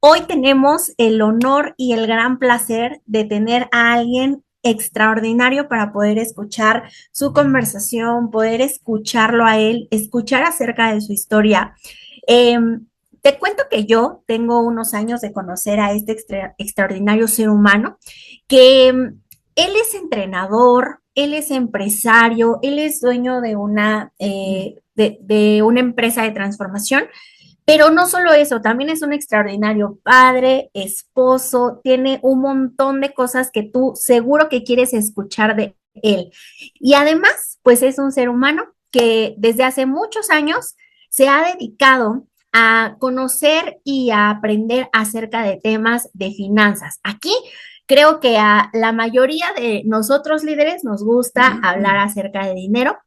Hoy tenemos el honor y el gran placer de tener a alguien extraordinario para poder escuchar su conversación, poder escucharlo a él, escuchar acerca de su historia. Eh, Te cuento que yo tengo unos años de conocer a este extraordinario ser humano, que él es entrenador, él es empresario, él es dueño de de una empresa de transformación, pero no solo eso, también es un extraordinario padre, esposo, tiene un montón de cosas que tú seguro que quieres escuchar de él. Y además, pues es un ser humano que desde hace muchos años se ha dedicado a conocer y a aprender acerca de temas de finanzas. Aquí creo que a la mayoría de nosotros líderes nos gusta hablar acerca de dinero,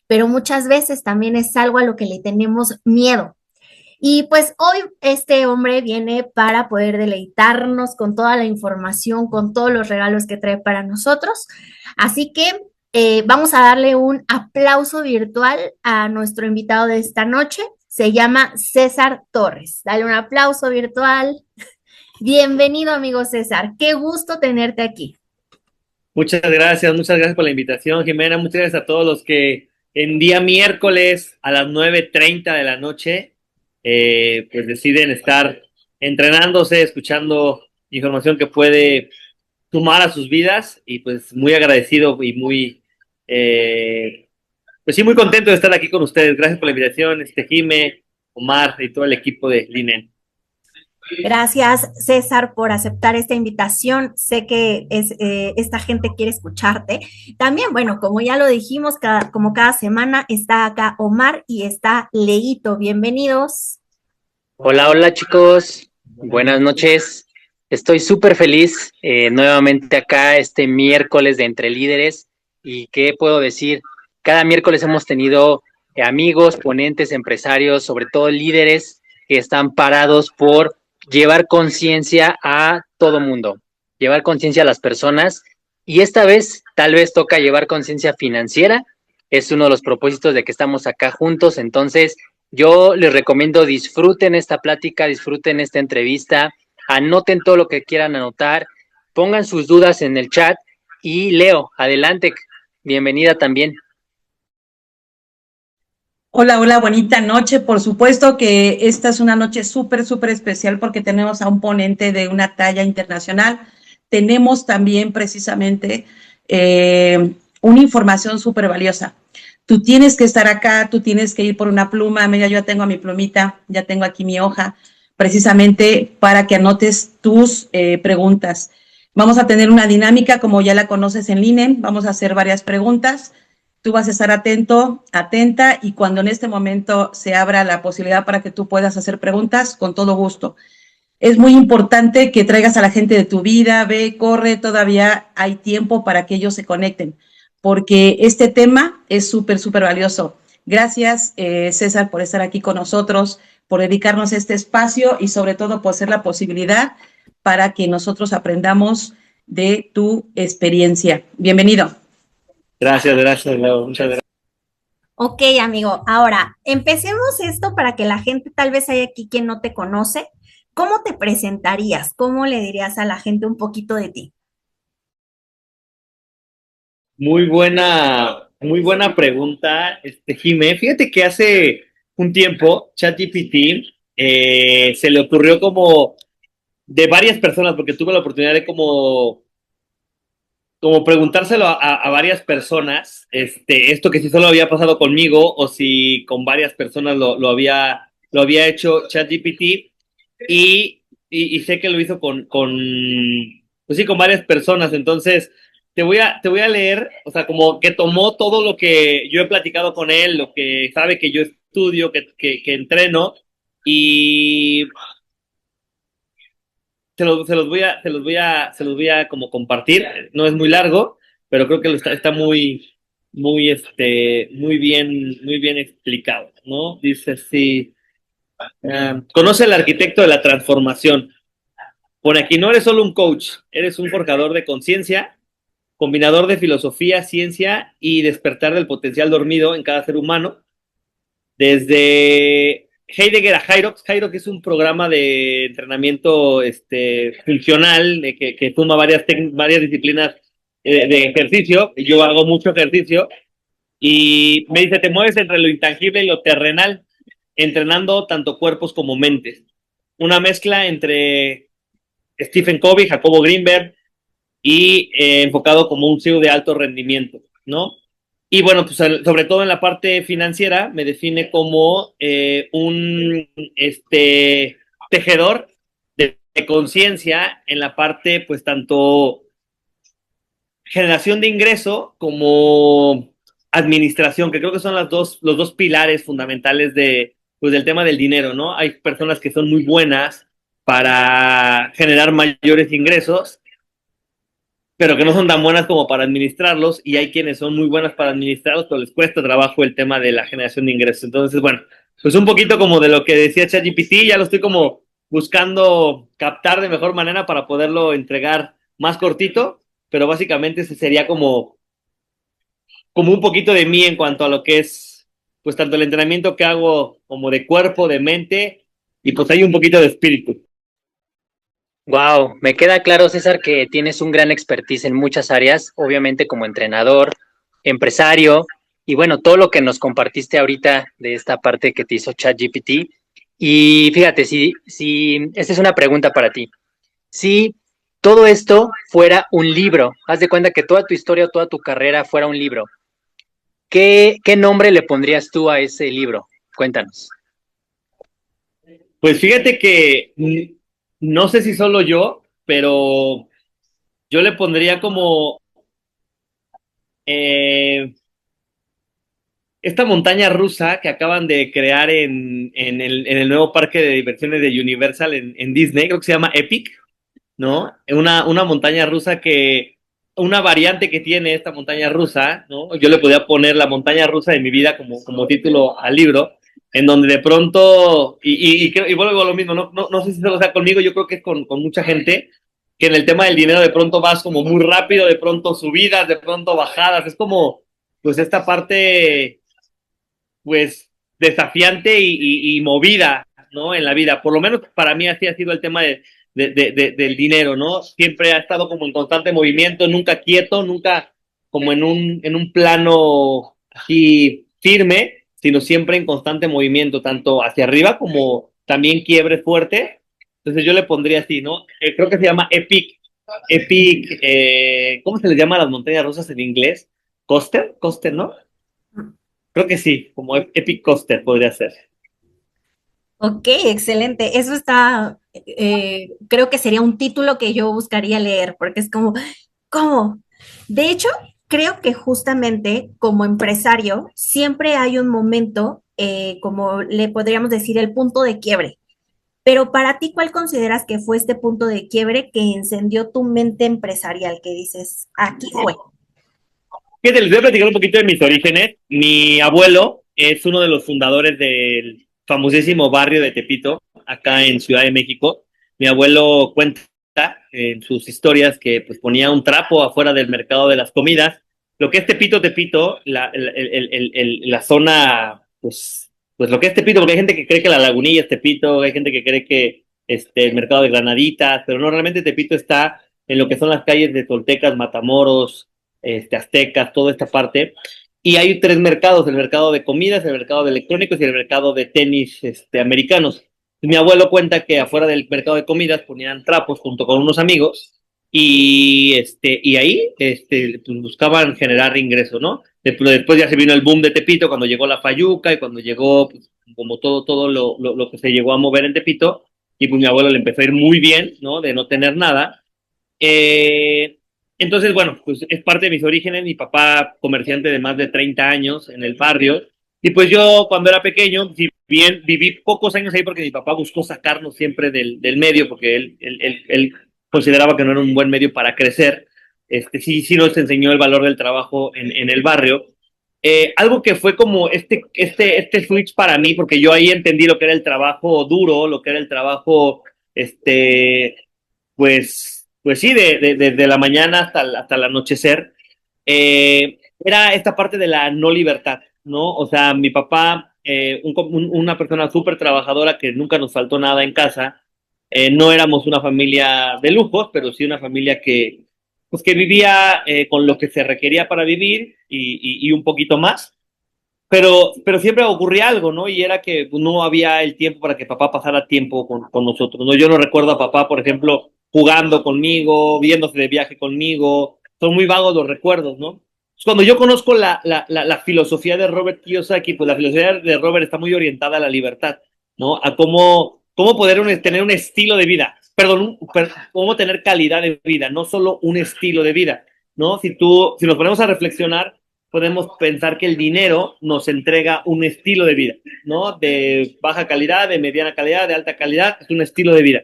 pero muchas veces también es algo a lo que le tenemos miedo. Y pues hoy este hombre viene para poder deleitarnos con toda la información, con todos los regalos que trae para nosotros. Así que vamos a darle un aplauso virtual a nuestro invitado de esta noche. Se llama César Torres. Dale un aplauso virtual. Bienvenido, amigo César. Qué gusto tenerte aquí. Muchas gracias por la invitación, Jimena. Muchas gracias a todos los que en día miércoles a las 9:30 de la noche, pues deciden estar entrenándose, escuchando información que puede sumar a sus vidas y pues muy agradecido y eh, pues sí, muy contento de estar aquí con ustedes. Gracias por la invitación, Jime, Omar y todo el equipo de Linen. Gracias, César, por aceptar esta invitación. Sé que esta gente quiere escucharte. También, bueno, como ya lo dijimos, como cada semana está acá Omar y está Leito. Bienvenidos. Hola, hola chicos, buenas noches. Estoy súper feliz nuevamente acá este miércoles de Entre Líderes. ¿Y qué puedo decir? Cada miércoles hemos tenido amigos, ponentes, empresarios, sobre todo líderes que están parados por llevar conciencia a todo mundo, llevar conciencia a las personas. Y esta vez tal vez toca llevar conciencia financiera. Es uno de los propósitos de que estamos acá juntos. Entonces, yo les recomiendo disfruten esta plática, disfruten esta entrevista, anoten todo lo que quieran anotar, pongan sus dudas en el chat y Leo, adelante, bienvenida también. Hola, hola, bonita noche. Por supuesto que esta es una noche súper, súper especial porque tenemos a un ponente de una talla internacional. Tenemos también precisamente una información súper valiosa. Tú tienes que estar acá, tú tienes que ir por una pluma. Mira, yo ya tengo mi plumita, ya tengo aquí mi hoja, precisamente para que anotes tus preguntas. Vamos a tener una dinámica como ya la conoces en LINE. Vamos a hacer varias preguntas. Tú vas a estar atento, atenta, y cuando en este momento se abra la posibilidad para que tú puedas hacer preguntas, con todo gusto. Es muy importante que traigas a la gente de tu vida, ve, corre, todavía hay tiempo para que ellos se conecten, porque este tema es súper, súper valioso. Gracias, César, por estar aquí con nosotros, por dedicarnos a este espacio y sobre todo por ser la posibilidad para que nosotros aprendamos de tu experiencia. Bienvenido. Gracias, Leo. Muchas gracias. Ok, amigo. Ahora, empecemos esto para que la gente, tal vez hay aquí quien no te conoce. ¿Cómo te presentarías? ¿Cómo le dirías a la gente un poquito de ti? Muy buena pregunta, Jimé. Fíjate que hace un tiempo ChatGPT se le ocurrió como de varias personas, porque tuve la oportunidad de como preguntárselo a varias personas, esto que si solo había pasado conmigo o si con varias personas lo había hecho ChatGPT y sé que lo hizo pues sí, con varias personas. Entonces, te voy a leer, o sea, como que tomó todo lo que yo he platicado con él, lo que sabe que yo estudio, que entreno, y se los voy a como compartir. No es muy largo, pero creo que está muy bien explicado, ¿no? Dice así, conoce al arquitecto de la transformación. Por aquí no eres solo un coach, eres un forjador de conciencia, combinador de filosofía, ciencia y despertar del potencial dormido en cada ser humano. Desde Heidegger a Hyrox. Hyrox es un programa de entrenamiento funcional que suma varias disciplinas de ejercicio. Yo hago mucho ejercicio y me dice, te mueves entre lo intangible y lo terrenal, entrenando tanto cuerpos como mentes. Una mezcla entre Stephen Covey, Jacobo Greenberg y enfocado como un CEO de alto rendimiento, ¿no? Y bueno, pues sobre todo en la parte financiera me define como un tejedor de conciencia en la parte pues tanto generación de ingreso como administración, que creo que son los dos pilares fundamentales pues, del tema del dinero, ¿no? Hay personas que son muy buenas para generar mayores ingresos, pero que no son tan buenas como para administrarlos, y hay quienes son muy buenas para administrarlos, pero les cuesta trabajo el tema de la generación de ingresos. Entonces, bueno, pues un poquito como de lo que decía ChatGPT, ya lo estoy como buscando captar de mejor manera para poderlo entregar más cortito, pero básicamente ese sería como un poquito de mí en cuanto a lo que es, pues tanto el entrenamiento que hago como de cuerpo, de mente, y pues hay un poquito de espíritu. Wow, me queda claro, César, que tienes un gran expertise en muchas áreas, obviamente como entrenador, empresario, y bueno, todo lo que nos compartiste ahorita de esta parte que te hizo ChatGPT. Y fíjate, si, esta es una pregunta para ti. Si todo esto fuera un libro, haz de cuenta que toda tu historia o toda tu carrera fuera un libro, ¿qué nombre le pondrías tú a ese libro? Cuéntanos. Pues fíjate que no sé si solo yo, pero yo le pondría como eh, esta montaña rusa que acaban de crear en el nuevo parque de diversiones de Universal en Disney, creo que se llama Epic, ¿no? Una montaña rusa una variante que tiene esta montaña rusa, ¿no? Yo le podía poner la montaña rusa de mi vida como título al libro, en donde de pronto, y vuelvo a lo mismo, no sé si solo sea conmigo, yo creo que es con mucha gente, que en el tema del dinero de pronto vas como muy rápido, de pronto subidas, de pronto bajadas, es como, pues esta parte pues desafiante y movida, ¿no? En la vida. Por lo menos para mí así ha sido el tema del dinero, ¿no? Siempre ha estado como en constante movimiento, nunca quieto, nunca como en un plano así firme, sino siempre en constante movimiento, tanto hacia arriba como también quiebre fuerte. Entonces yo le pondría así, ¿no? Creo que se llama Epic, ¿cómo se les llama a las montañas rusas en inglés? Coaster, ¿no? Creo que sí, como Epic Coaster podría ser. Ok, excelente. Eso está, creo que sería un título que yo buscaría leer, porque es como, ¿cómo? De hecho, creo que justamente como empresario, siempre hay un momento, como le podríamos decir, el punto de quiebre. Pero para ti, ¿cuál consideras que fue este punto de quiebre que encendió tu mente empresarial? Que dices, aquí fue. Fíjate, les voy a platicar un poquito de mis orígenes. Mi abuelo es uno de los fundadores del famosísimo barrio de Tepito, acá en Ciudad de México. Mi abuelo cuenta en sus historias que pues ponía un trapo afuera del mercado de las comidas. Lo que es Tepito, la zona, pues lo que es Tepito, porque hay gente que cree que la Lagunilla es Tepito, hay gente que cree que el mercado de Granaditas, pero no, realmente Tepito está en lo que son las calles de Toltecas, Matamoros, aztecas, toda esta parte. Y hay tres mercados, el mercado de comidas, el mercado de electrónicos y el mercado de tenis americanos. Mi abuelo cuenta que afuera del mercado de comidas ponían trapos junto con unos amigos y ahí pues buscaban generar ingresos, ¿no? Después ya se vino el boom de Tepito cuando llegó la Fayuca y cuando llegó pues, como todo lo que se llegó a mover en Tepito, y pues mi abuelo le empezó a ir muy bien, ¿no? De no tener nada. Eh, entonces, bueno, pues es parte de mis orígenes, mi papá comerciante de más de 30 años en el barrio, y pues yo cuando era pequeño, si bien viví pocos años ahí porque mi papá buscó sacarnos siempre del medio, porque él consideraba que no era un buen medio para crecer, sí nos enseñó el valor del trabajo en el barrio. Algo que fue como este switch para mí, porque yo ahí entendí lo que era el trabajo duro, lo que era el trabajo, pues sí, de la mañana hasta el anochecer, era esta parte de la no libertad, ¿no? O sea, mi papá una persona súper trabajadora que nunca nos faltó nada en casa. No éramos una familia de lujos, pero sí una familia que, pues, que vivía con lo que se requería para vivir y un poquito más. Pero siempre ocurría algo, ¿no? Y era que pues, no había el tiempo para que papá pasara tiempo con nosotros, ¿no? Yo no recuerdo a papá, por ejemplo, jugando conmigo, viéndose de viaje conmigo. Son muy vagos los recuerdos, ¿no? Cuando yo conozco la filosofía de Robert Kiyosaki, pues la filosofía de Robert está muy orientada a la libertad, ¿no? A cómo poder tener un estilo de vida, perdón, cómo tener calidad de vida, no solo un estilo de vida, ¿no? Si nos ponemos a reflexionar, podemos pensar que el dinero nos entrega un estilo de vida, ¿no? De baja calidad, de mediana calidad, de alta calidad, es un estilo de vida.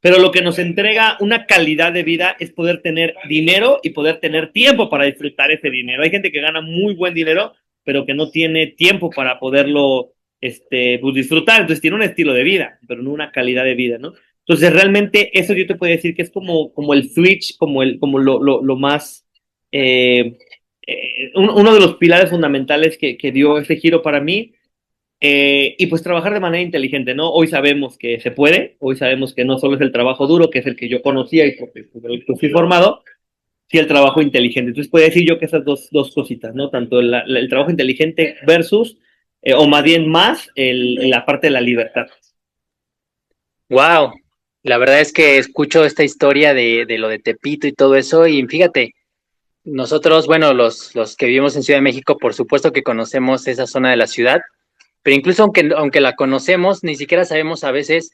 Pero lo que nos entrega una calidad de vida es poder tener dinero y poder tener tiempo para disfrutar ese dinero. Hay gente que gana muy buen dinero, pero que no tiene tiempo para poderlo pues disfrutar. Entonces tiene un estilo de vida, pero no una calidad de vida, ¿no? Entonces realmente eso yo te puedo decir que es como el switch, como lo más... uno de los pilares fundamentales que dio ese giro para mí y pues trabajar de manera inteligente, ¿no? Hoy sabemos que se puede, hoy sabemos que no solo es el trabajo duro, que es el que yo conocía y por el que fui formado, sí el trabajo inteligente. Entonces puedo decir yo que esas dos cositas, ¿no? Tanto el trabajo inteligente versus, o más bien más, la parte de la libertad. Wow, la verdad es que escucho esta historia de lo de Tepito y todo eso, y fíjate, nosotros, bueno, los que vivimos en Ciudad de México, por supuesto que conocemos esa zona de la ciudad, pero incluso aunque la conocemos, ni siquiera sabemos a veces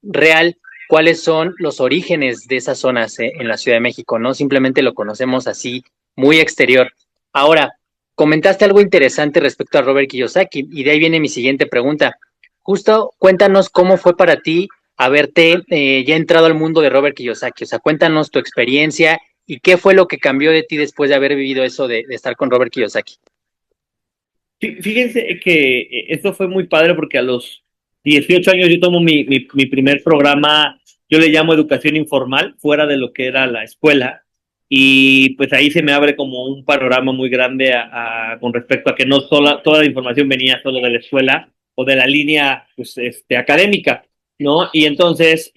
real cuáles son los orígenes de esas zonas en la Ciudad de México, ¿no? Simplemente lo conocemos así, muy exterior. Ahora, comentaste algo interesante respecto a Robert Kiyosaki, y de ahí viene mi siguiente pregunta. Justo cuéntanos cómo fue para ti haberte ya entrado al mundo de Robert Kiyosaki, o sea, cuéntanos tu experiencia y qué fue lo que cambió de ti después de haber vivido eso de estar con Robert Kiyosaki. Fíjense que esto fue muy padre porque a los 18 años yo tomo mi primer programa, yo le llamo educación informal, fuera de lo que era la escuela, y pues ahí se me abre como un panorama muy grande con respecto a que no toda la información venía solo de la escuela o de la línea pues, académica, ¿no? Y entonces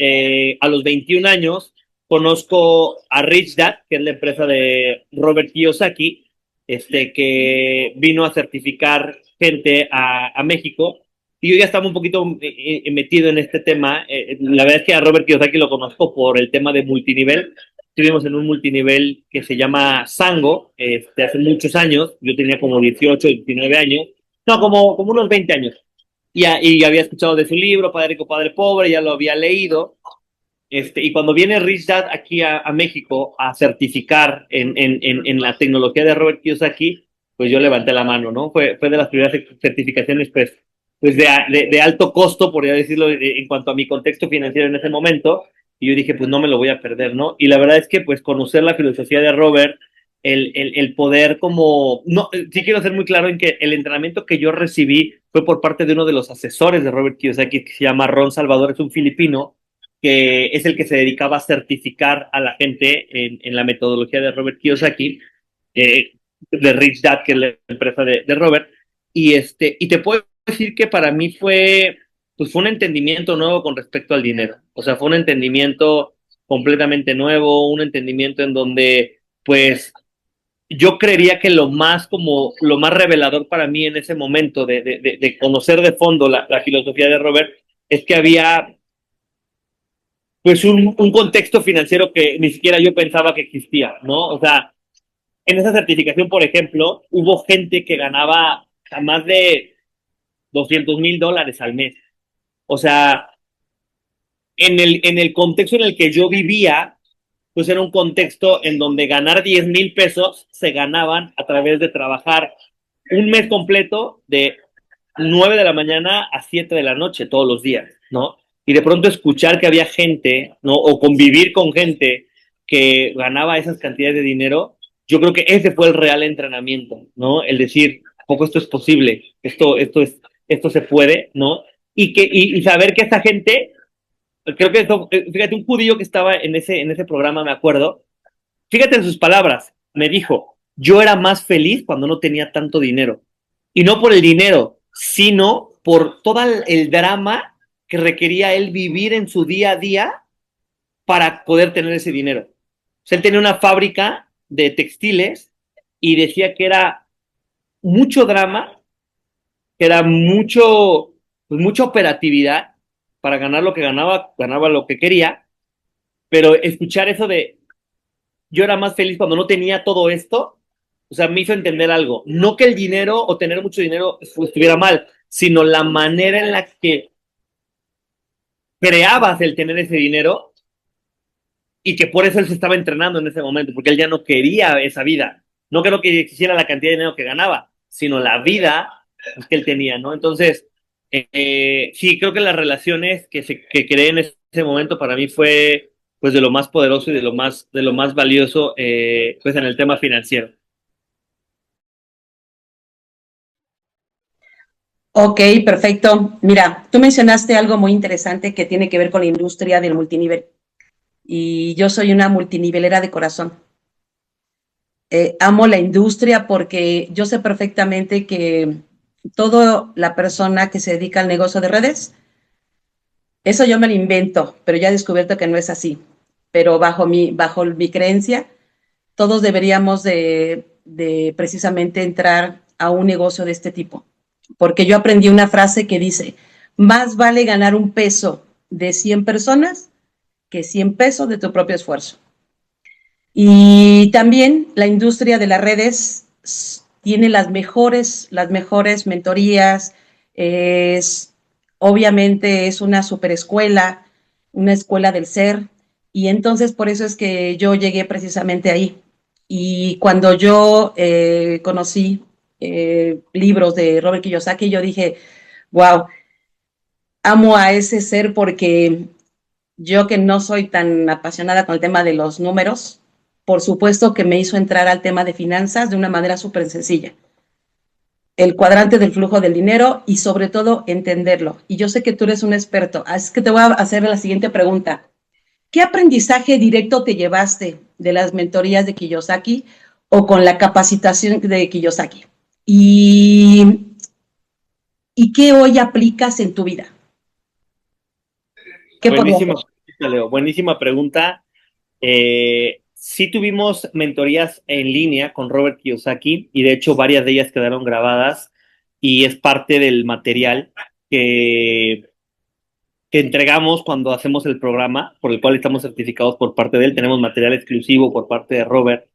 a los 21 años conozco a Rich Dad, que es la empresa de Robert Kiyosaki, que vino a certificar gente a México. Y yo ya estaba un poquito metido en este tema. La verdad es que a Robert Kiyosaki lo conozco por el tema de multinivel. Estuvimos en un multinivel que se llama Sango, hace muchos años. Yo tenía como 18, 19 años. No, como unos 20 años. Y había escuchado de su libro, Padre Rico, Padre Pobre, ya lo había leído. Y cuando viene Rich Dad aquí a México a certificar en la tecnología de Robert Kiyosaki, pues yo levanté la mano, ¿no? Fue de las primeras certificaciones, pues de alto costo, por decirlo, en cuanto a mi contexto financiero en ese momento. Y yo dije, pues no me lo voy a perder, ¿no? Y la verdad es que, pues, conocer la filosofía de Robert, el poder como... No, sí quiero ser muy claro en que el entrenamiento que yo recibí fue por parte de uno de los asesores de Robert Kiyosaki, que se llama Ron Salvador, es un filipino, que es el que se dedicaba a certificar a la gente en la metodología de Robert Kiyosaki, de Rich Dad, que es la empresa de Robert, y te puedo decir que para mí pues fue un entendimiento nuevo con respecto al dinero, o sea, fue un entendimiento completamente nuevo, un entendimiento en donde, pues, yo creería que lo más revelador para mí en ese momento de conocer de fondo la filosofía de Robert es que había pues un contexto financiero que ni siquiera yo pensaba que existía, ¿no? O sea, en esa certificación, por ejemplo, hubo gente que ganaba a más de $200,000 al mes. O sea, en el contexto en el que yo vivía, pues era un contexto en donde ganar 10,000 pesos se ganaban a través de trabajar un mes completo de 9 de la mañana a 7 de la noche todos los días, ¿no? Y de pronto escuchar que había gente, ¿no? O convivir con gente que ganaba esas cantidades de dinero, yo creo que ese fue el real entrenamiento, ¿no? El decir, ¿a poco esto es posible? Esto se puede, ¿no? Y saber que esa gente, creo que eso, fíjate, un judío que estaba en ese programa, me acuerdo, fíjate en sus palabras, me dijo, yo era más feliz cuando no tenía tanto dinero. Y no por el dinero, sino por todo el drama que requería él vivir en su día a día para poder tener ese dinero. O sea, él tenía una fábrica de textiles y decía que era mucho drama, que era mucho, pues mucha operatividad para ganar lo que ganaba, ganaba lo que quería, pero escuchar eso de yo era más feliz cuando no tenía todo esto, o sea, me hizo entender algo. No que el dinero o tener mucho dinero estuviera mal, sino la manera en la que creabas el tener ese dinero y que por eso él se estaba entrenando en ese momento, porque él ya no quería esa vida. No creo que quisiera la cantidad de dinero que ganaba, sino la vida que él tenía, ¿no? Entonces, sí, creo que las relaciones que creé en ese momento para mí fue pues de lo más poderoso y de lo más valioso pues en el tema financiero. Ok, perfecto. Mira, tú mencionaste algo muy interesante que tiene que ver con la industria del multinivel. Y yo soy una multinivelera de corazón. Amo la industria porque yo sé perfectamente que toda la persona que se dedica al negocio de redes, eso yo me lo invento, pero ya he descubierto que no es así. Pero bajo mi creencia, todos deberíamos de precisamente entrar a un negocio de este tipo. Porque yo aprendí una frase que dice, más vale ganar un peso de 100 personas que 100 pesos de tu propio esfuerzo. Y también la industria de las redes tiene las mejores mentorías, es, obviamente es una superescuela, una escuela del ser, y entonces por eso es que yo llegué precisamente ahí. Y cuando yo conocí libros de Robert Kiyosaki, yo dije, wow, amo a ese ser porque yo que no soy tan apasionada con el tema de los números, por supuesto que me hizo entrar al tema de finanzas de una manera súper sencilla. El cuadrante del flujo del dinero y sobre todo entenderlo. Y yo sé que tú eres un experto, así que te voy a hacer la siguiente pregunta. ¿Qué aprendizaje directo te llevaste de las mentorías de Kiyosaki o con la capacitación de Kiyosaki? ¿Y, y qué hoy aplicas en tu vida? ¿Qué podrías Buenísima hacer? pregunta, Leo. Buenísima pregunta. Sí tuvimos mentorías en línea con Robert Kiyosaki y de hecho varias de ellas quedaron grabadas y es parte del material que, que entregamos cuando hacemos el programa por el cual estamos certificados por parte de él. Tenemos material exclusivo por parte de Robert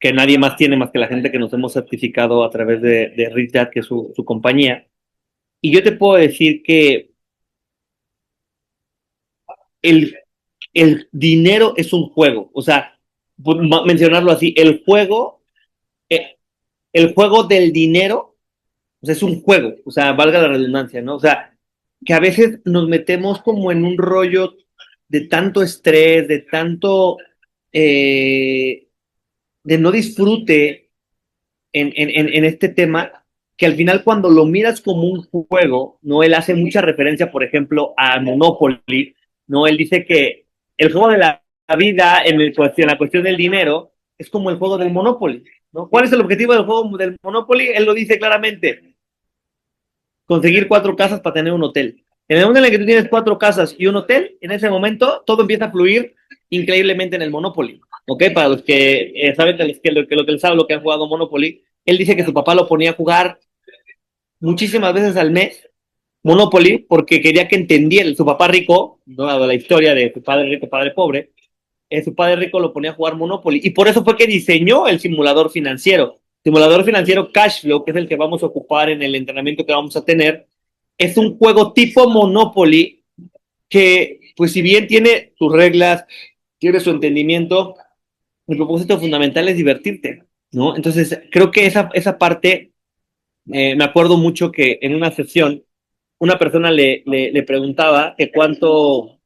que nadie más tiene más que la gente que nos hemos certificado a través de Rich Dad, que es su compañía. Y yo te puedo decir que el, el dinero es un juego. O sea, mencionarlo así, eh, el juego del dinero, o sea, es un juego, o sea, valga la redundancia, ¿no? O sea, que a veces nos metemos como en un rollo de tanto estrés, de tanto, eh, de no disfrute en este tema, que al final cuando lo miras como un juego, ¿no? Él hace mucha referencia, por ejemplo, a Monopoly, ¿no? Él dice que el juego de la vida en la cuestión del dinero es como el juego del Monopoly, ¿no? ¿Cuál es el objetivo del juego del Monopoly? Él lo dice claramente, conseguir 4 casas para tener un hotel. En el momento en el que tú tienes 4 casas y un hotel, en ese momento todo empieza a fluir increíblemente en el Monopoly. ¿Ok? Para los que saben lo que les hablo, que han jugado Monopoly, él dice que su papá lo ponía a jugar muchísimas veces al mes Monopoly porque quería que entendiera. Su papá rico, ¿no? La historia de su padre rico, padre pobre, su padre rico lo ponía a jugar Monopoly y por eso fue que diseñó el simulador financiero. Simulador financiero Cashflow, que es el que vamos a ocupar en el entrenamiento que vamos a tener, es un juego tipo Monopoly que, pues si bien tiene sus reglas, tiene su entendimiento, el propósito fundamental es divertirte, ¿no? Entonces, creo que esa parte, me acuerdo mucho que en una sesión, una persona le preguntaba que cuánto,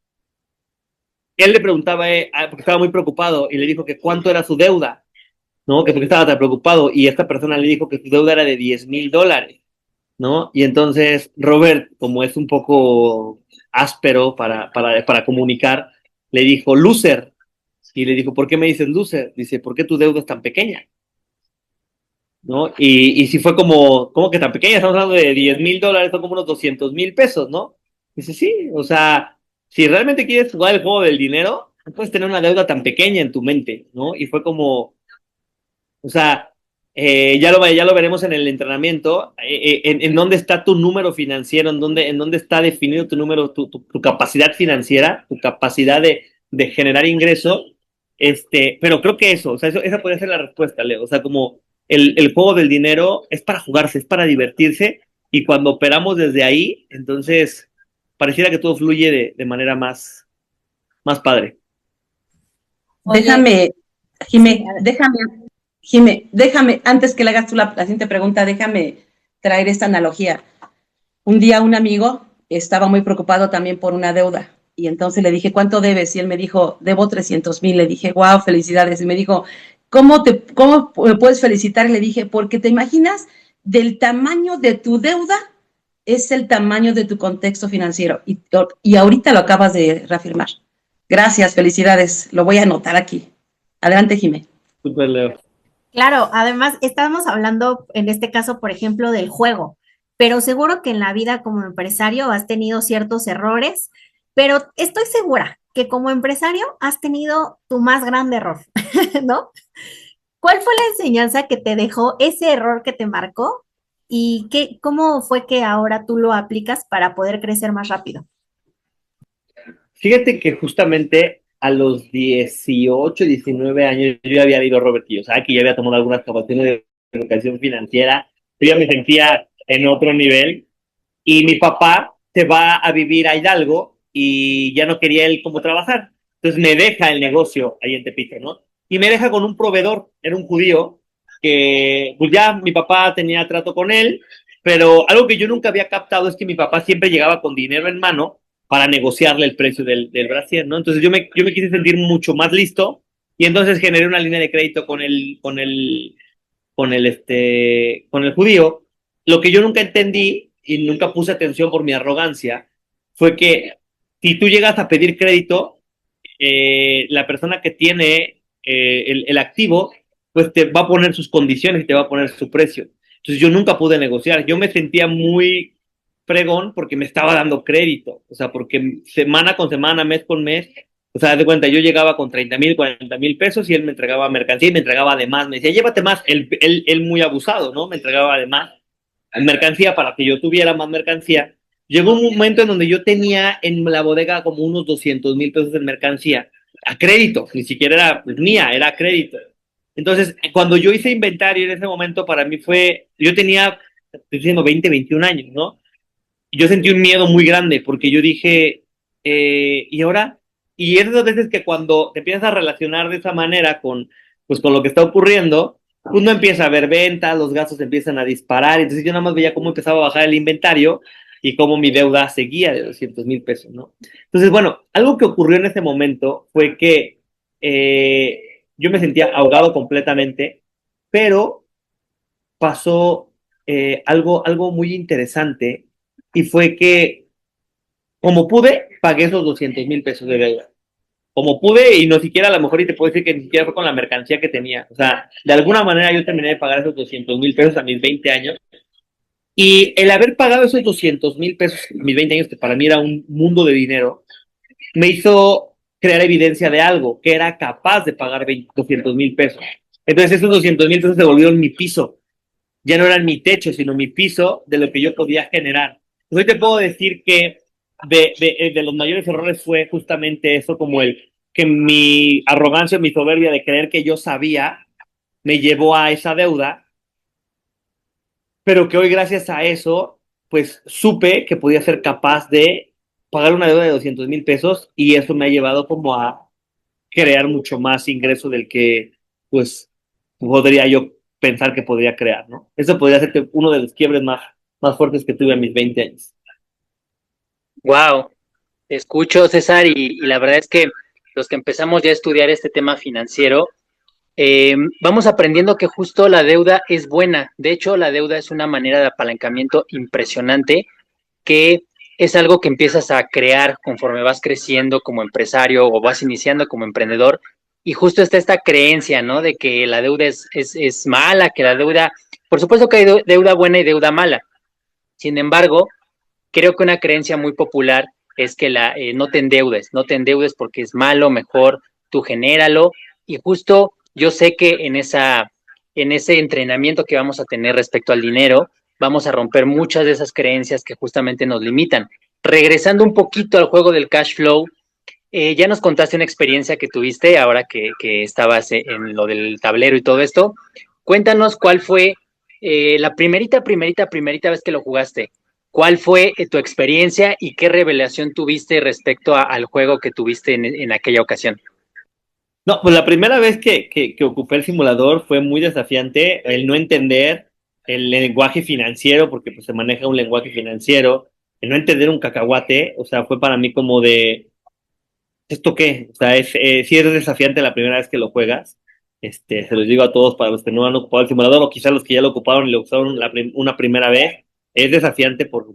él le preguntaba, porque estaba muy preocupado, y le dijo que cuánto era su deuda, ¿no? Que porque estaba tan preocupado, y esta persona le dijo que su deuda era de $10,000, ¿no? Y entonces Robert, como es un poco áspero para comunicar, le dijo, loser, y le dijo, ¿por qué me dices loser? Dice, ¿por qué tu deuda es tan pequeña? ¿no? Y si fue como que tan pequeña, estamos hablando de $10,000, son como unos $200,000, ¿no? Dice, sí, o sea, si realmente quieres jugar el juego del dinero, no puedes tener una deuda tan pequeña en tu mente, ¿no? Y fue como, o sea, ya lo veremos en el entrenamiento, en dónde está tu número financiero, en dónde está definido tu número, tu capacidad financiera, tu capacidad de generar ingreso, pero creo que eso, o sea, esa podría ser la respuesta, Leo, o sea, como el juego del dinero es para jugarse, es para divertirse, y cuando operamos desde ahí, entonces pareciera que todo fluye de manera más padre. Oye, Déjame, sí, Jimé, déjame, antes que le hagas tú la siguiente pregunta, déjame traer esta analogía. Un día un amigo estaba muy preocupado también por una deuda y entonces le dije, ¿cuánto debes? Y él me dijo, debo 300,000. Le dije, wow, felicidades. Y me dijo, ¿cómo me puedes felicitar? Y le dije, porque te imaginas del tamaño de tu deuda es el tamaño de tu contexto financiero y ahorita lo acabas de reafirmar. Gracias, felicidades. Lo voy a anotar aquí. Adelante, Jimé. Super, Leo. claro, además estábamos hablando en este caso, por ejemplo, del juego, pero seguro que en la vida como empresario has tenido ciertos errores, pero estoy segura que como empresario has tenido tu más grande error, ¿no? ¿Cuál fue la enseñanza que te dejó ese error que te marcó y cómo fue que ahora tú lo aplicas para poder crecer más rápido? Fíjate que justamente a los 18, 19 años yo ya había ido a Robert Kiyosaki, ya había tomado algunas capacitaciones de educación financiera, yo ya me sentía en otro nivel y mi papá se va a vivir a Hidalgo y ya no quería él como trabajar. Entonces me deja el negocio ahí en Tepito, ¿no? Y me deja con un proveedor, era un judío, que pues ya mi papá tenía trato con él, pero algo que yo nunca había captado es que mi papá siempre llegaba con dinero en mano para negociarle el precio del brasier, ¿no? Entonces yo me quise sentir mucho más listo y entonces generé una línea de crédito con el judío. Lo que yo nunca entendí y nunca puse atención por mi arrogancia fue que si tú llegas a pedir crédito, la persona que tiene el activo, pues te va a poner sus condiciones y te va a poner su precio. Entonces yo nunca pude negociar. Yo me sentía muy fregón porque me estaba dando crédito. O sea, porque semana con semana, mes con mes, o sea, de cuenta, yo llegaba con 30,000, 40,000 pesos y él me entregaba mercancía y me entregaba además. Me decía, llévate más. Él muy abusado, ¿no? Me entregaba además mercancía para que yo tuviera más mercancía. Llegó un momento en donde yo tenía en la bodega como unos 200,000 pesos en mercancía a crédito, ni siquiera era pues, mía, era a crédito. Entonces, cuando yo hice inventario en ese momento, para mí yo tenía, estoy diciendo 20, 21 años, ¿no? Y yo sentí un miedo muy grande porque yo dije, ¿y ahora? Y es de esas veces que cuando te empiezas a relacionar de esa manera pues, con lo que está ocurriendo, pues no empieza a haber ventas, los gastos empiezan a disparar. Entonces yo nada más veía cómo empezaba a bajar el inventario y cómo mi deuda seguía de 200,000 pesos, ¿no? Entonces, bueno, algo que ocurrió en ese momento fue que yo me sentía ahogado completamente, pero pasó algo muy interesante y fue que, como pude, pagué esos 200,000 pesos de deuda. Como pude, y no siquiera a lo mejor, y te puedo decir que ni siquiera fue con la mercancía que tenía. O sea, de alguna manera yo terminé de pagar esos 200,000 pesos a mis 20 años. Y el haber pagado esos 200,000 pesos a mis 20 años, que para mí era un mundo de dinero, me hizo crear evidencia de algo, que era capaz de pagar 200,000 pesos. Entonces esos 200,000 pesos se volvieron mi piso. Ya no eran mi techo, sino mi piso de lo que yo podía generar. Hoy te puedo decir que de los mayores errores fue justamente eso, como que mi arrogancia, mi soberbia de creer que yo sabía, me llevó a esa deuda, pero que hoy gracias a eso, pues supe que podía ser capaz de pagar una deuda de 200,000 pesos y eso me ha llevado como a crear mucho más ingreso del que, pues, podría yo pensar que podría crear, ¿no? Eso podría ser uno de los quiebres más fuertes que tuve a mis 20 años. Wow, te escucho, César, y la verdad es que los que empezamos ya a estudiar este tema financiero, vamos aprendiendo que justo la deuda es buena. De hecho, la deuda es una manera de apalancamiento impresionante que es algo que empiezas a crear conforme vas creciendo como empresario o vas iniciando como emprendedor y justo está esta creencia, ¿no? De que la deuda es mala, que la deuda, por supuesto que hay deuda buena y deuda mala. Sin embargo, creo que una creencia muy popular es que no te endeudes porque es malo, mejor tú genéralo. Y justo yo sé que en ese entrenamiento que vamos a tener respecto al dinero, vamos a romper muchas de esas creencias que justamente nos limitan. Regresando un poquito al juego del cash flow, ya nos contaste una experiencia que tuviste ahora que estabas en lo del tablero y todo esto. Cuéntanos cuál fue la primerita vez que lo jugaste. ¿Cuál fue tu experiencia y qué revelación tuviste respecto al juego que tuviste en aquella ocasión? No, pues la primera vez que ocupé el simulador fue muy desafiante el no entender el lenguaje financiero, porque pues se maneja un lenguaje financiero, el no entender un cacahuate, o sea, fue para mí como de, ¿esto qué? O sea, sí es desafiante la primera vez que lo juegas. Se los digo a todos para los que no han ocupado el simulador o quizás los que ya lo ocuparon y lo usaron una primera vez. Es desafiante por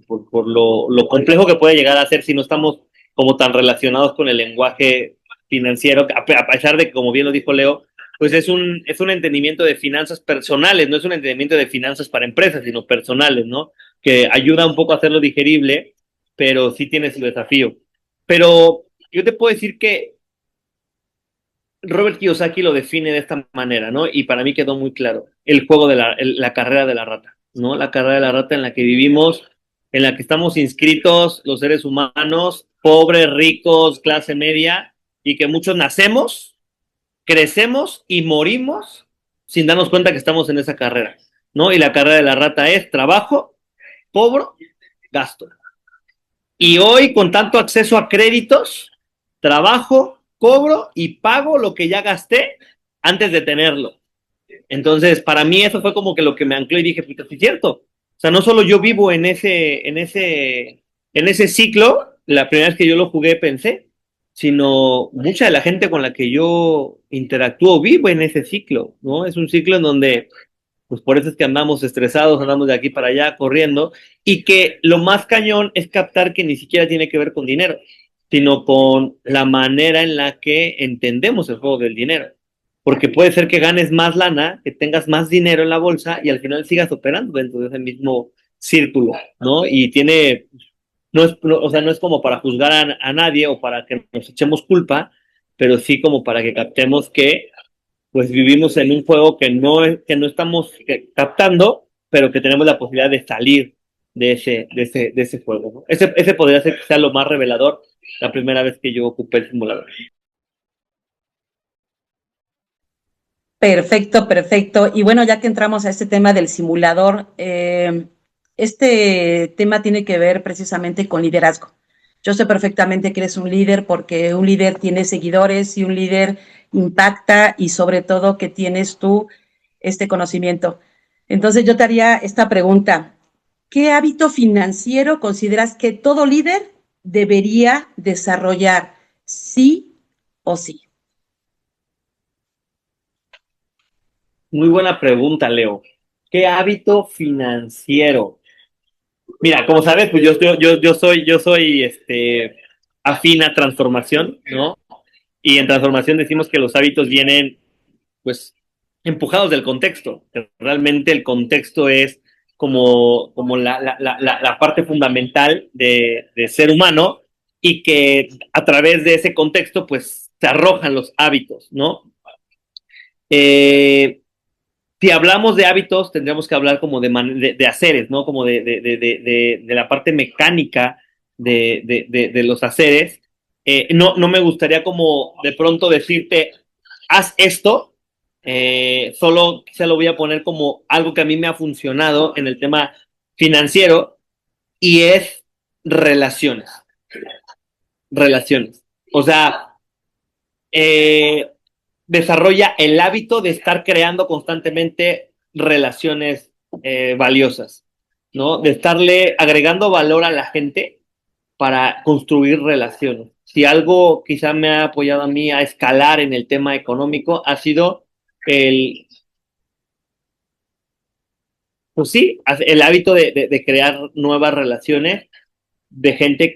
lo complejo que puede llegar a ser si no estamos como tan relacionados con el lenguaje financiero, a pesar de que, como bien lo dijo Leo, pues es un entendimiento de finanzas personales, no es un entendimiento de finanzas para empresas, sino personales, ¿no? Que ayuda un poco a hacerlo digerible, pero sí tiene su desafío. Pero yo te puedo decir que Robert Kiyosaki lo define de esta manera, ¿no? Y para mí quedó muy claro, el juego de la carrera de la rata, ¿no? La carrera de la rata en la que vivimos, en la que estamos inscritos los seres humanos, pobres, ricos, clase media, y que muchos nacemos, crecemos y morimos sin darnos cuenta que estamos en esa carrera, ¿no? Y la carrera de la rata es trabajo, cobro, gasto. Y hoy, con tanto acceso a créditos, trabajo, cobro y pago lo que ya gasté antes de tenerlo. Entonces, para mí eso fue como que lo que me ancló y dije, puta, sí es cierto. O sea, no solo yo vivo en ese ciclo, la primera vez que yo lo jugué pensé, sino mucha de la gente con la que yo interactúo vivo en ese ciclo, ¿no? Es un ciclo en donde pues por eso es que andamos estresados, andamos de aquí para allá corriendo, y que lo más cañón es captar que ni siquiera tiene que ver con dinero, sino con la manera en la que entendemos el juego del dinero. Porque puede ser que ganes más lana, que tengas más dinero en la bolsa y al final sigas operando dentro de ese mismo círculo, ¿no? Y o sea, no es como para juzgar a nadie o para que nos echemos culpa, pero sí como para que captemos que pues vivimos en un juego que no estamos captando, pero que tenemos la posibilidad de salir de ese juego, ¿no? Ese podría ser quizá lo más revelador la primera vez que yo ocupé el simulador. Perfecto, perfecto. Y bueno, ya que entramos a este tema del simulador, este tema tiene que ver precisamente con liderazgo. Yo sé perfectamente que eres un líder porque un líder tiene seguidores y un líder impacta y sobre todo que tienes tú este conocimiento. Entonces yo te haría esta pregunta. ¿Qué hábito financiero consideras que todo líder debería desarrollar, sí o sí? Muy buena pregunta, Leo. ¿Qué hábito financiero? Mira, como sabes, pues yo soy afín a transformación, ¿no? Y en transformación decimos que los hábitos vienen pues empujados del contexto. Realmente el contexto es como la parte fundamental de ser humano y que a través de ese contexto pues se arrojan los hábitos, ¿no? Eh, si hablamos de hábitos, tendríamos que hablar como de haceres, ¿no? Como de la parte mecánica de los haceres. No me gustaría como de pronto decirte, haz esto, solo se lo voy a poner como algo que a mí me ha funcionado en el tema financiero y es relaciones. Relaciones. O sea, eh, desarrolla el hábito de estar creando constantemente relaciones valiosas, ¿no? De estarle agregando valor a la gente para construir relaciones. Si algo quizá me ha apoyado a mí a escalar en el tema económico ha sido el, pues sí, el hábito de crear nuevas relaciones de gente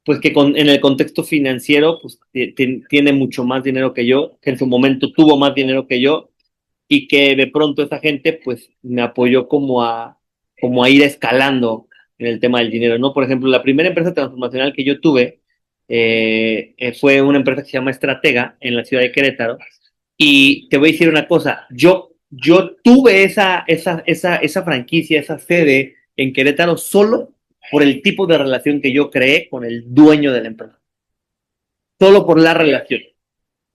pues que en el contexto financiero, pues tiene mucho más dinero que yo, que en su momento tuvo más dinero que yo, y que de pronto esa gente, pues me apoyó como a ir escalando en el tema del dinero, ¿no? Por ejemplo, la primera empresa transformacional que yo tuve fue una empresa que se llama Estratega en la ciudad de Querétaro. Y te voy a decir una cosa, yo tuve esa franquicia, esa sede en Querétaro solo por el tipo de relación que yo creé con el dueño de la empresa. Solo por la relación.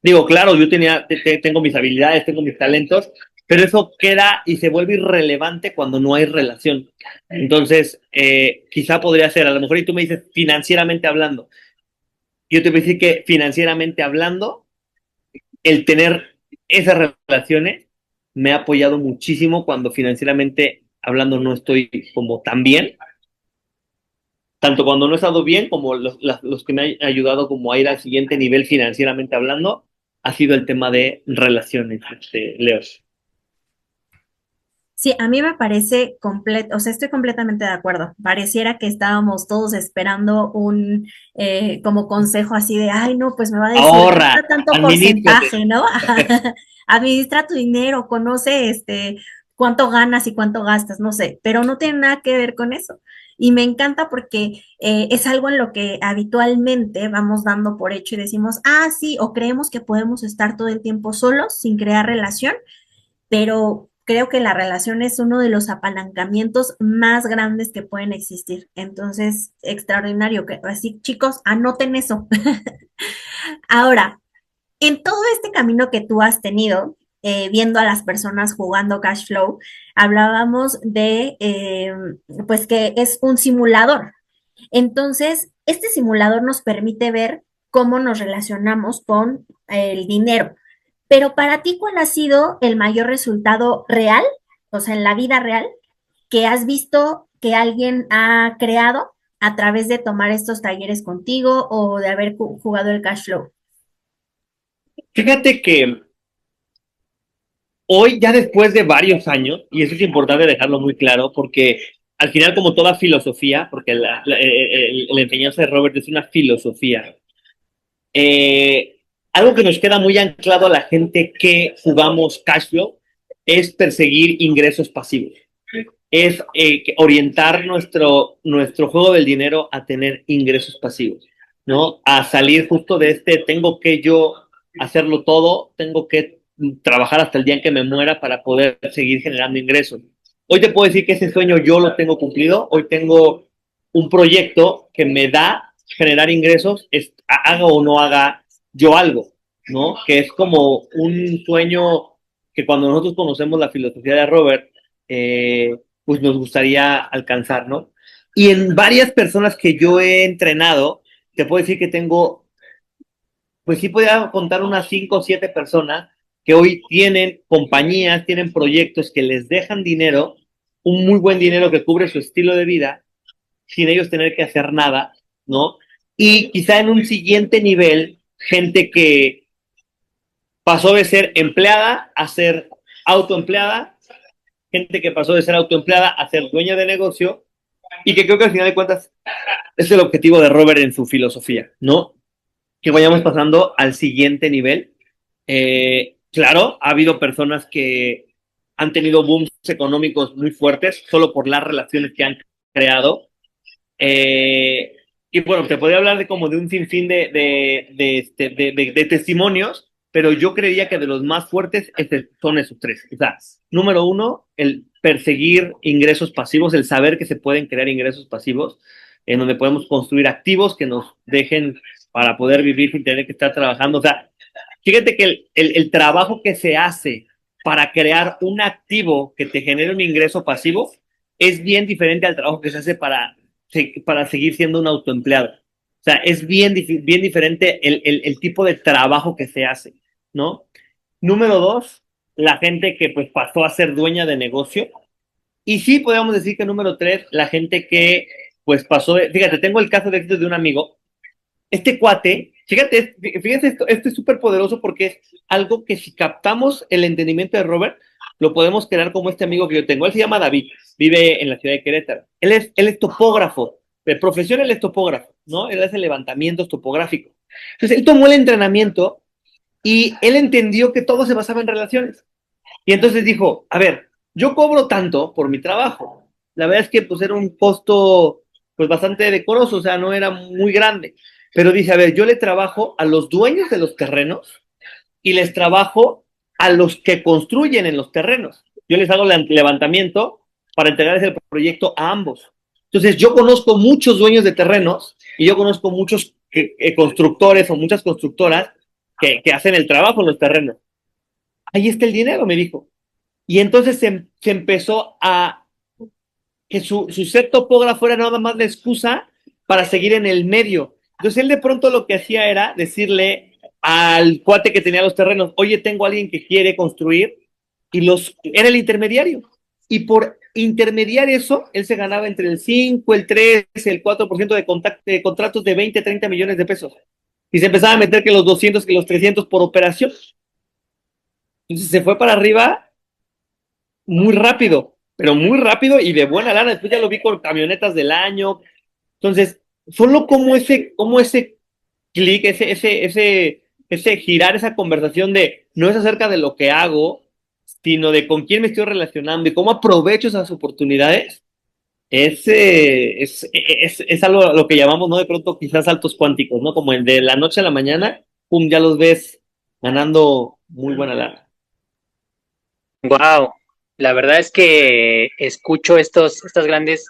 Digo, claro, yo tengo mis habilidades, tengo mis talentos, pero eso queda y se vuelve irrelevante cuando no hay relación. Entonces, quizá podría ser, a lo mejor y tú me dices financieramente hablando. Yo te voy a decir que financieramente hablando, el tener esas relaciones me ha apoyado muchísimo cuando financieramente hablando no estoy como tan bien, tanto cuando no he estado bien como los que me han ayudado como a ir al siguiente nivel financieramente hablando, ha sido el tema de relaciones, Leo. Sí, a mí me parece completo, o sea, estoy completamente de acuerdo. Pareciera que estábamos todos esperando un como consejo así de, ay, no, pues me va a decir, Ahorra, gasta tanto administrate. porcentaje, ¿no? Administra tu dinero, conoce cuánto ganas y cuánto gastas, no sé, pero no tiene nada que ver con eso. Y me encanta porque es algo en lo que habitualmente vamos dando por hecho y decimos, ah, sí, o creemos que podemos estar todo el tiempo solos sin crear relación, pero creo que la relación es uno de los apalancamientos más grandes que pueden existir. Entonces, extraordinario. Así, chicos, anoten eso. Ahora, en todo este camino que tú has tenido, viendo a las personas jugando Cash Flow, hablábamos de, pues, que es un simulador. Entonces, este simulador nos permite ver cómo nos relacionamos con el dinero. Pero para ti, ¿cuál ha sido el mayor resultado real, o sea, en la vida real, que has visto que alguien ha creado a través de tomar estos talleres contigo o de haber jugado el cash flow? Fíjate que hoy, ya después de varios años, y eso es importante dejarlo muy claro, porque al final, como toda filosofía, porque la enseñanza de Robert es una filosofía, algo que nos queda muy anclado a la gente que jugamos cash flow es perseguir ingresos pasivos. Es orientar nuestro juego del dinero a tener ingresos pasivos, ¿no? A salir justo de tengo que yo hacerlo todo, tengo que trabajar hasta el día en que me muera para poder seguir generando ingresos. Hoy te puedo decir que ese sueño yo lo tengo cumplido, hoy tengo un proyecto que me da generar ingresos, haga o no haga yo algo, ¿no? Que es como un sueño que cuando nosotros conocemos la filosofía de Robert, pues nos gustaría alcanzar, ¿no? Y en varias personas que yo he entrenado, te puedo decir que tengo, pues sí podría contar unas 5 o 7 personas que hoy tienen compañías, tienen proyectos que les dejan dinero, un muy buen dinero que cubre su estilo de vida, sin ellos tener que hacer nada, ¿no? Y quizá en un siguiente nivel, gente que pasó de ser empleada a ser autoempleada, gente que pasó de ser autoempleada a ser dueña de negocio, y que creo que al final de cuentas es el objetivo de Robert en su filosofía, ¿no? Que vayamos pasando al siguiente nivel. Claro, ha habido personas que han tenido booms económicos muy fuertes solo por las relaciones que han creado. Y bueno, te podría hablar de como de un sinfín de testimonios, pero yo creería que de los más fuertes son esos tres. O sea, número uno, el perseguir ingresos pasivos, el saber que se pueden crear ingresos pasivos, en donde podemos construir activos que nos dejen para poder vivir sin tener que estar trabajando. O sea, fíjate que el trabajo que se hace para crear un activo que te genere un ingreso pasivo es bien diferente al trabajo que se hace para seguir siendo un autoempleado. O sea, es bien diferente el tipo de trabajo que se hace, ¿no? Número dos, la gente que pues pasó a ser dueña de negocio. Y sí, podríamos decir que número tres, la gente que pues fíjate, tengo el caso de éxito de un amigo. Este cuate, fíjate esto es súper poderoso porque es algo que si captamos el entendimiento de Robert, lo podemos crear como este amigo que yo tengo. Él se llama David, vive en la ciudad de Querétaro. Él es topógrafo, de profesión él es topógrafo, ¿no? Él hace levantamientos topográficos. Entonces él tomó el entrenamiento y él entendió que todo se basaba en relaciones. Y entonces dijo, a ver, yo cobro tanto por mi trabajo. La verdad es que pues era un costo pues bastante decoroso, o sea, no era muy grande. Pero dice, a ver, yo le trabajo a los dueños de los terrenos y les trabajo a los que construyen en los terrenos. Yo les hago el levantamiento para entregarles el proyecto a ambos. Entonces, yo conozco muchos dueños de terrenos y yo conozco muchos constructores o muchas constructoras que hacen el trabajo en los terrenos. Ahí está el dinero, me dijo. Y entonces se empezó a que su ser topógrafo era nada más la excusa para seguir en el medio. Entonces él de pronto lo que hacía era decirle al cuate que tenía los terrenos, oye, tengo a alguien que quiere construir, y era el intermediario. Y por intermediar eso, él se ganaba entre el 5, el 3, el 4% de contratos de 20, 30 millones de pesos. Y se empezaba a meter que los 200, que los 300 por operación. Entonces se fue para arriba muy rápido, pero muy rápido y de buena lana. Después ya lo vi con camionetas del año. Entonces, solo como ese clic, ese girar esa conversación de no es acerca de lo que hago, sino de con quién me estoy relacionando y cómo aprovecho esas oportunidades, es algo a lo que llamamos, ¿no? De pronto quizás saltos cuánticos, ¿no? Como el de la noche a la mañana, pum, ya los ves ganando muy buena lana. Wow, la verdad es que escucho estas grandes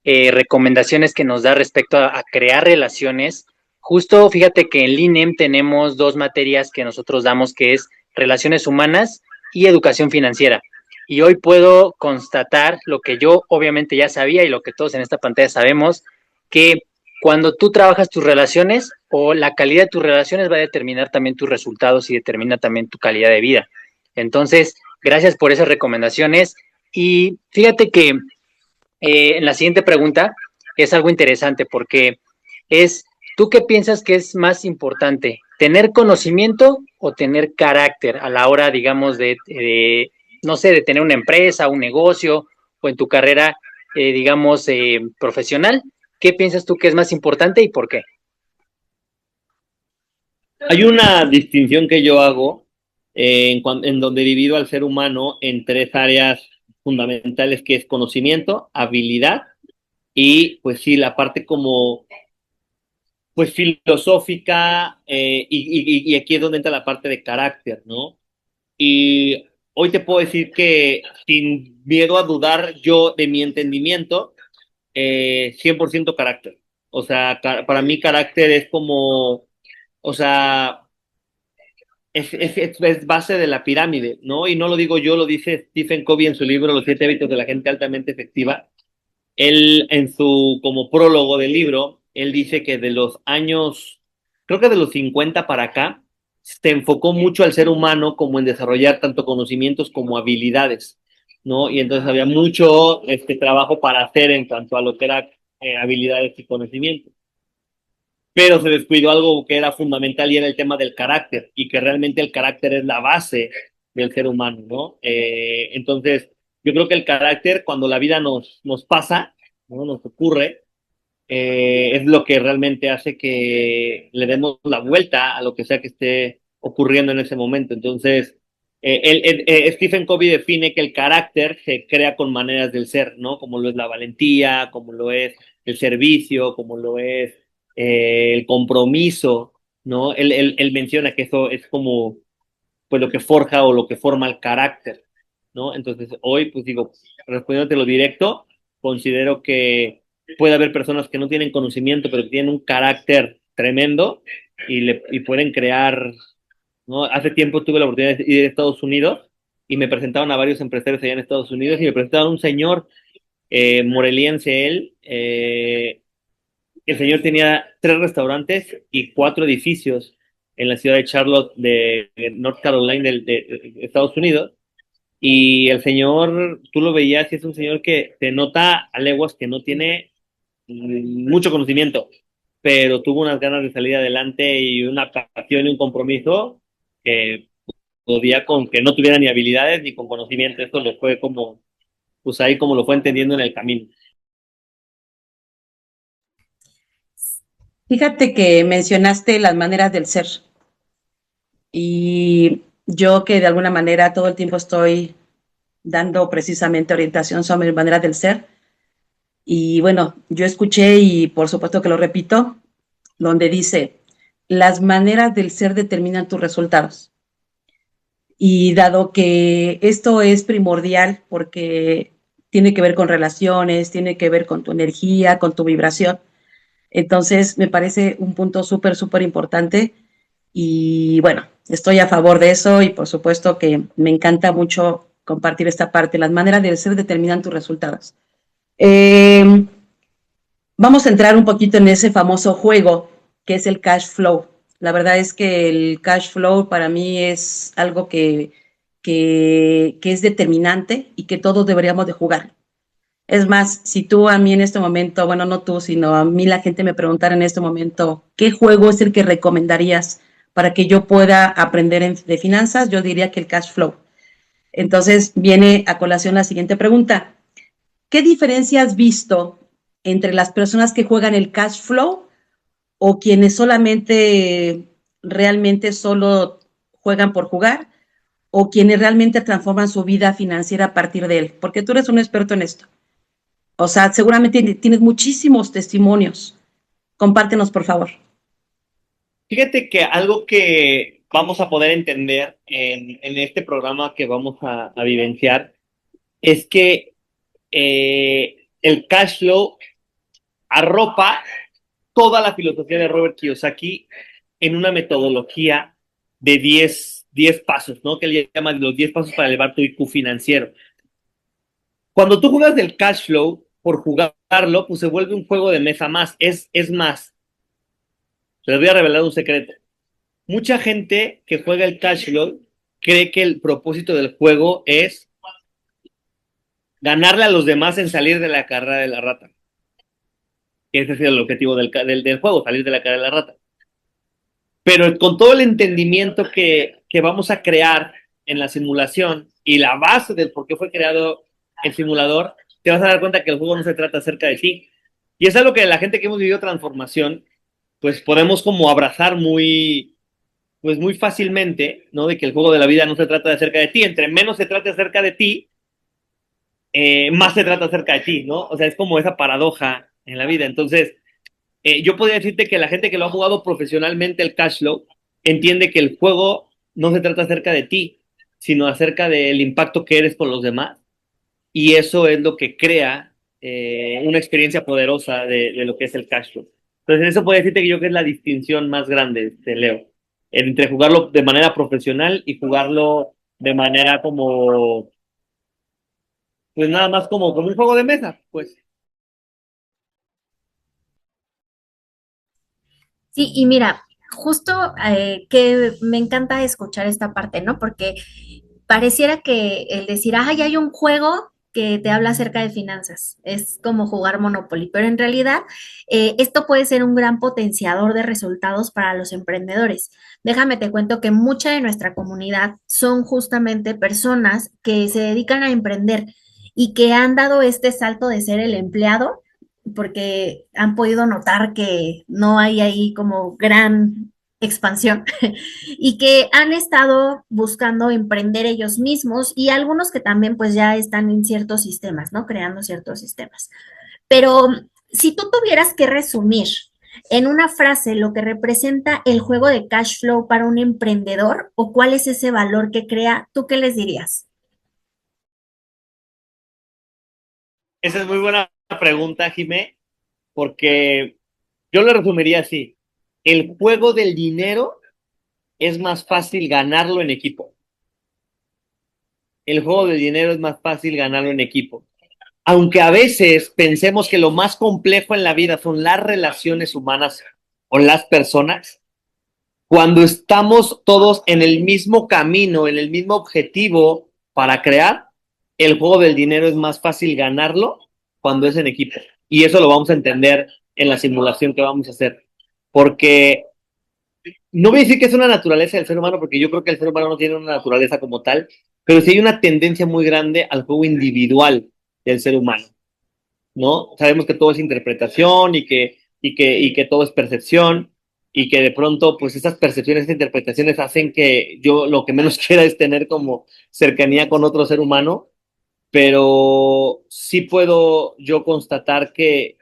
recomendaciones que nos da respecto a crear relaciones. Justo fíjate que en LINEM tenemos dos materias que nosotros damos, que es relaciones humanas y educación financiera. Y hoy puedo constatar lo que yo obviamente ya sabía y lo que todos en esta pantalla sabemos, que cuando tú trabajas tus relaciones o la calidad de tus relaciones va a determinar también tus resultados y determina también tu calidad de vida. Entonces, gracias por esas recomendaciones. Y fíjate que en la siguiente pregunta es algo interesante porque es, ¿tú qué piensas que es más importante? ¿Tener conocimiento o tener carácter a la hora, digamos, no sé, de tener una empresa, un negocio o en tu carrera, digamos, profesional? ¿Qué piensas tú que es más importante y por qué? Hay una distinción que yo hago en donde divido al ser humano en tres áreas fundamentales, que es conocimiento, habilidad y pues sí, la parte como pues filosófica, y aquí es donde entra la parte de carácter, ¿no? Y hoy te puedo decir que sin miedo a dudar yo de mi entendimiento, 100% carácter. O sea, para mí carácter es como, o sea, es base de la pirámide, ¿no? Y no lo digo yo, lo dice Stephen Covey en su libro Los 7 hábitos de la gente altamente efectiva. Él, en su, como prólogo del libro, él dice que de los años, creo que de los 50 para acá, se enfocó mucho al ser humano como en desarrollar tanto conocimientos como habilidades, ¿no? Y entonces había mucho trabajo para hacer en cuanto a lo que era habilidades y conocimientos, pero se descuidó algo que era fundamental y era el tema del carácter, y que realmente el carácter es la base del ser humano, ¿no? Entonces, yo creo que el carácter, cuando la vida nos pasa, ¿no? Nos ocurre, es lo que realmente hace que le demos la vuelta a lo que sea que esté ocurriendo en ese momento. Entonces, Stephen Covey define que el carácter se crea con maneras del ser, ¿no? Como lo es la valentía, como lo es el servicio, como lo es el compromiso, ¿no? Él menciona que eso es como pues lo que forja o lo que forma el carácter, ¿no? Entonces, hoy, pues digo, respondiéndote lo directo, considero que puede haber personas que no tienen conocimiento, pero que tienen un carácter tremendo y pueden crear, ¿no? Hace tiempo tuve la oportunidad de ir a Estados Unidos y me presentaron a varios empresarios allá en Estados Unidos y me presentaron a un señor moreliense él. El señor tenía 3 restaurantes y 4 edificios en la ciudad de Charlotte, de North Carolina, de Estados Unidos. Y el señor, tú lo veías y es un señor que te nota a leguas que no tiene mucho conocimiento, pero tuvo unas ganas de salir adelante y una pasión y un compromiso que podía con que no tuviera ni habilidades ni con conocimiento. Esto le fue como, pues ahí como lo fue entendiendo en el camino. Fíjate que mencionaste las maneras del ser y yo que de alguna manera todo el tiempo estoy dando precisamente orientación sobre maneras del ser y bueno, yo escuché y por supuesto que lo repito, donde dice, las maneras del ser determinan tus resultados. Y dado que esto es primordial porque tiene que ver con relaciones, tiene que ver con tu energía, con tu vibración, entonces me parece un punto súper, súper importante y bueno, estoy a favor de eso y por supuesto que me encanta mucho compartir esta parte. Las maneras de ser determinan tus resultados. Eh, Vamos a entrar un poquito en ese famoso juego que es el cash flow. La verdad es que el cash flow para mí es algo que es determinante y que todos deberíamos de jugar. Es más, si tú a mí en este momento, bueno, no tú, sino a mí la gente me preguntara en este momento, ¿qué juego es el que recomendarías para que yo pueda aprender de finanzas? Yo diría que el cash flow. Entonces viene a colación la siguiente pregunta. ¿Qué diferencia has visto entre las personas que juegan el cash flow o quienes solamente realmente solo juegan por jugar o quienes realmente transforman su vida financiera a partir de él? Porque tú eres un experto en esto. O sea, seguramente tienes muchísimos testimonios. Compártenos, por favor. Fíjate que algo que vamos a poder entender en este programa que vamos a vivenciar es que el cash flow arropa toda la filosofía de Robert Kiyosaki en una metodología de 10 pasos, ¿no? Que él llama los 10 pasos para elevar tu IQ financiero. Cuando tú juegas del cash flow, por jugarlo, pues se vuelve un juego de mesa más. Es más, les voy a revelar un secreto. Mucha gente que juega el cash flow cree que el propósito del juego es ganarle a los demás en salir de la carrera de la rata. Ese es el objetivo del juego, salir de la carrera de la rata. Pero con todo el entendimiento que vamos a crear en la simulación y la base del por qué fue creado el simulador, te vas a dar cuenta que el juego no se trata acerca de ti. Y es algo que la gente que hemos vivido transformación, pues podemos como abrazar pues muy fácilmente, ¿no? De que el juego de la vida no se trata de acerca de ti. Entre menos se trate acerca de ti, más se trata acerca de ti, ¿no? O sea, es como esa paradoja en la vida. Entonces, yo podría decirte que la gente que lo ha jugado profesionalmente el cash flow entiende que el juego no se trata acerca de ti, sino acerca del impacto que eres con los demás. Y eso es lo que crea una experiencia poderosa de lo que es el cash flow. Entonces, eso puede decirte que yo que es la distinción más grande, Leo, entre jugarlo de manera profesional y jugarlo de manera como, pues nada más como un juego de mesa, pues. Sí, y mira, justo que me encanta escuchar esta parte, ¿no? Porque pareciera que el decir, ay, hay un juego que te habla acerca de finanzas, es como jugar Monopoly, pero en realidad esto puede ser un gran potenciador de resultados para los emprendedores. Déjame te cuento que mucha de nuestra comunidad son justamente personas que se dedican a emprender y que han dado este salto de ser el empleado porque han podido notar que no hay ahí como gran expansión y que han estado buscando emprender ellos mismos y algunos que también pues ya están en ciertos sistemas, ¿no? Creando ciertos sistemas. Pero si tú tuvieras que resumir en una frase lo que representa el juego de cash flow para un emprendedor o cuál es ese valor que crea, ¿tú qué les dirías? Esa es muy buena pregunta, Jimé, porque yo lo resumiría así. El juego del dinero es más fácil ganarlo en equipo. El juego del dinero es más fácil ganarlo en equipo. Aunque a veces pensemos que lo más complejo en la vida son las relaciones humanas o las personas, cuando estamos todos en el mismo camino, en el mismo objetivo para crear, el juego del dinero es más fácil ganarlo cuando es en equipo. Y eso lo vamos a entender en la simulación que vamos a hacer. Porque no voy a decir que es una naturaleza del ser humano, porque yo creo que el ser humano no tiene una naturaleza como tal, pero sí hay una tendencia muy grande al juego individual del ser humano, ¿no? Sabemos que todo es interpretación y que y que todo es percepción y que de pronto pues esas percepciones, esas interpretaciones hacen que yo lo que menos quiera es tener como cercanía con otro ser humano, pero sí puedo yo constatar que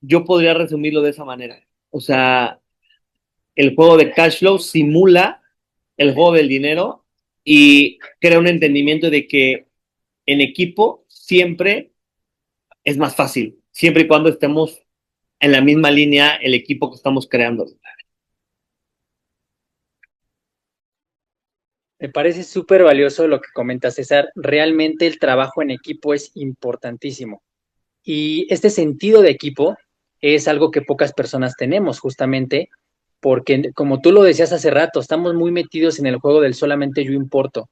yo podría resumirlo de esa manera. O sea, el juego de cash flow simula el juego del dinero y crea un entendimiento de que en equipo siempre es más fácil, siempre y cuando estemos en la misma línea el equipo que estamos creando. Me parece súper valioso lo que comenta César. Realmente el trabajo en equipo es importantísimo. Y este sentido de equipo es algo que pocas personas tenemos, justamente, porque como tú lo decías hace rato, estamos muy metidos en el juego del solamente yo importo.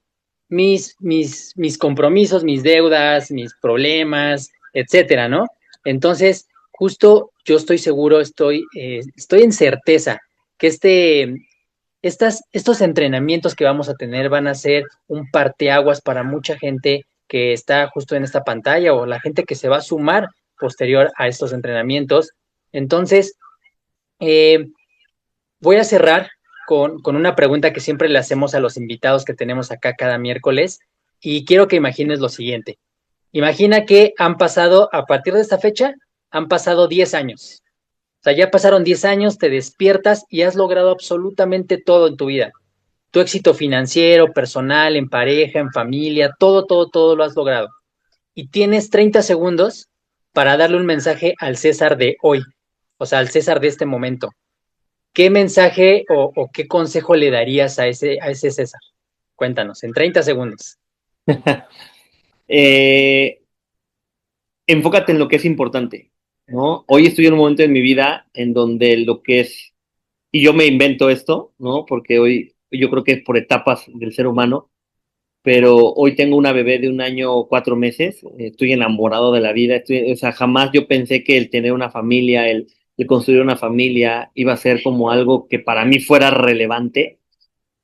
Mis compromisos, mis deudas, mis problemas, etcétera, ¿no? Entonces, justo yo estoy seguro, estoy en certeza que estos entrenamientos que vamos a tener van a ser un parteaguas para mucha gente que está justo en esta pantalla o la gente que se va a sumar posterior a estos entrenamientos. Entonces, eh, voy a cerrar con una pregunta que siempre le hacemos a los invitados que tenemos acá cada miércoles y quiero que imagines lo siguiente. Imagina que han pasado, a partir de esta fecha, han pasado 10 años. O sea, ya pasaron 10 años, te despiertas y has logrado absolutamente todo en tu vida. Tu éxito financiero, personal, en pareja, en familia, todo lo has logrado. Y tienes 30 segundos para darle un mensaje al César de hoy, o sea, al César de este momento. ¿Qué mensaje o qué consejo le darías a ese César? Cuéntanos, en 30 segundos. eh, Enfócate en lo que es importante, ¿no? Hoy estoy en un momento en mi vida en donde lo que es, y yo me invento esto, ¿no? Porque hoy yo creo que es por etapas del ser humano, pero hoy tengo una bebé de 1 año 4 meses, estoy enamorado de la vida, o sea, jamás yo pensé que el tener una familia, el construir una familia iba a ser como algo que para mí fuera relevante.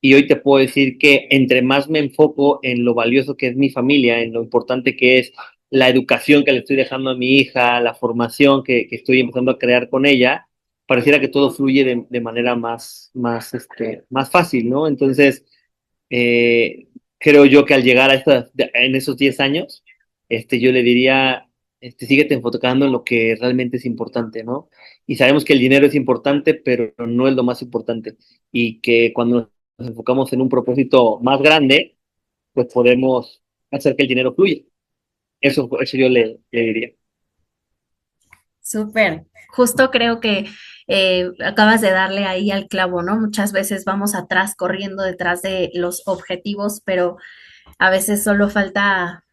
Y hoy te puedo decir que entre más me enfoco en lo valioso que es mi familia, en lo importante que es la educación que le estoy dejando a mi hija, la formación que estoy empezando a crear con ella, pareciera que todo fluye de manera más fácil, ¿no? Entonces, eh, creo yo que al llegar en esos 10 años, yo le diría, síguete enfocando en lo que realmente es importante, ¿no? Y sabemos que el dinero es importante, pero no es lo más importante. Y que cuando nos enfocamos en un propósito más grande, pues podemos hacer que el dinero fluya. Eso yo le diría. Súper. Justo creo que acabas de darle ahí al clavo, ¿no? Muchas veces vamos atrás corriendo detrás de los objetivos, pero a veces solo falta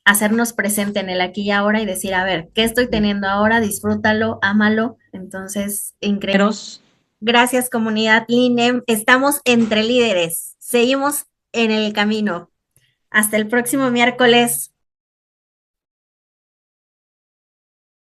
hacernos presente en el aquí y ahora y decir, a ver, ¿qué estoy teniendo ahora? Disfrútalo, ámalo. Entonces, increíble. Gracias, comunidad Linem. Estamos entre líderes. Seguimos en el camino. Hasta el próximo miércoles.